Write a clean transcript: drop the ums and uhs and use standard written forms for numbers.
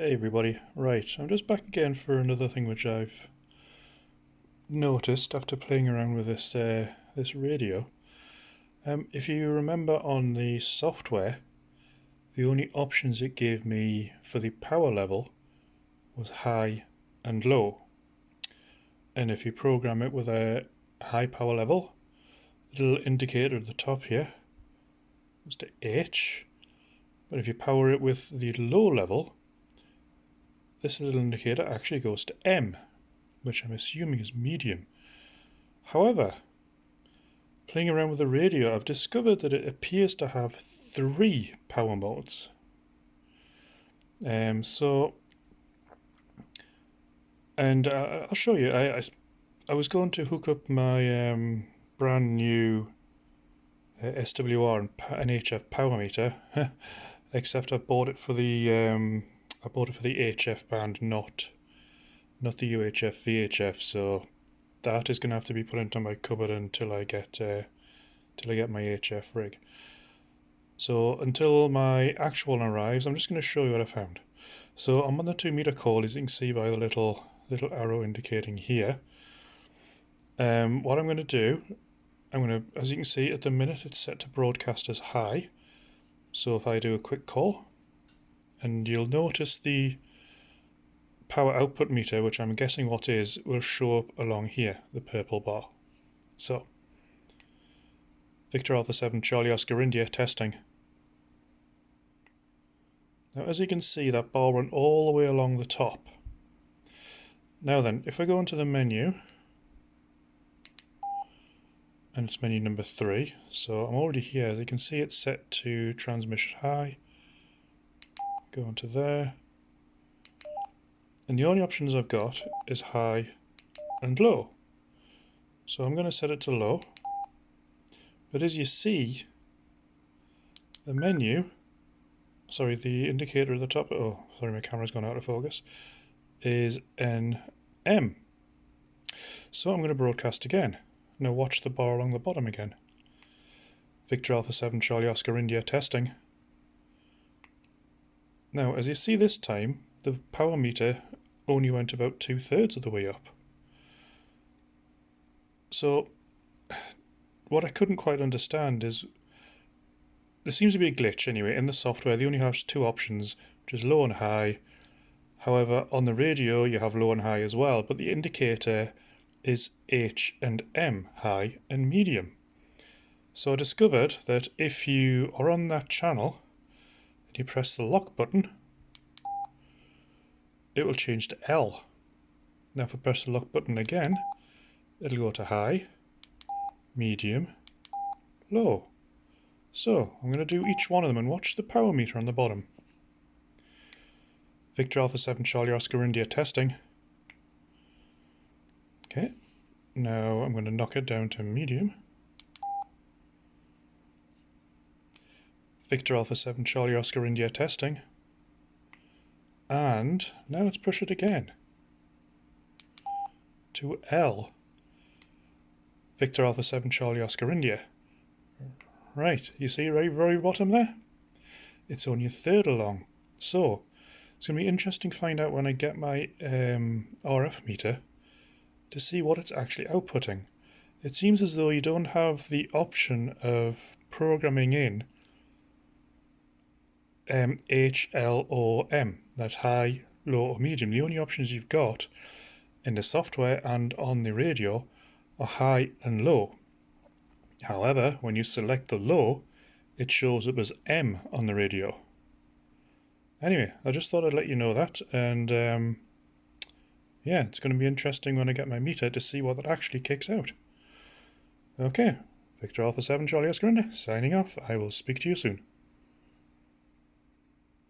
Hey everybody, right, I'm just back again for another thing which I've noticed after playing around with this radio. If you remember on the software, the only options it gave me for the power level was high and low. And if you program it with a high power level, the little indicator at the top here goes to H, but if you power it with the low level, this little indicator actually goes to M, which I'm assuming is medium. However, playing around with the radio, I've discovered that it appears to have 3 power modes. I'll show you. I was going to hook up my brand new SWR and HF power meter, except I bought it for the HF band, not the UHF VHF. So that is going to have to be put into my cupboard until I get my HF rig. So until my actual one arrives, I'm just going to show you what I found. So I'm on the 2 meter coil, as you can see by the little arrow indicating here. What I'm going to do, as you can see at the minute, it's set to broadcast as high. So if I do a quick call, and you'll notice the power output meter, which I'm guessing what is, will show up along here, the purple bar. So, Victor Alpha 7 Charlie Oscar India testing. Now as you can see, that bar went all the way along the top. Now then, if I go into the menu, and it's menu number 3, so I'm already here. As you can see, it's set to transmission high. Go into there. And the only options I've got is high and low. So I'm going to set it to low. But as you see, the indicator at the top, oh sorry, my camera's gone out of focus, is NM. So I'm going to broadcast again. Now watch the bar along the bottom again. Victor Alpha 7 Charlie Oscar India testing. Now as you see this time, the power meter only went about 2/3 of the way up. So what I couldn't quite understand is, there seems to be a glitch anyway in the software. They only have 2 options, which is low and high. However, on the radio you have low and high as well, but the indicator is H and M, high and medium. So I discovered that if you are on that channel and you press the lock button, it will change to L. Now if I press the lock button again, it'll go to high, medium, low. So I'm going to do each one of them and watch the power meter on the bottom. Victor Alpha 7 Charlie Oscar India testing. Okay, now I'm going to knock it down to medium. Victor Alpha 7 Charlie Oscar India testing. And now let's push it again to L. Victor Alpha 7 Charlie Oscar India. Right, you see right very bottom there? It's only 1/3 along. So it's going to be interesting to find out when I get my RF meter to see what it's actually outputting. It seems as though you don't have the option of programming in H, L or M. That's high, low or medium. The only options you've got in the software and on the radio are high and low. However, when you select the low, it shows up as M on the radio. Anyway, I just thought I'd let you know that, and yeah, it's going to be interesting when I get my meter to see what that actually kicks out. Okay, Victor Alpha 7 Charlie Oscar India signing off. I will speak to you soon.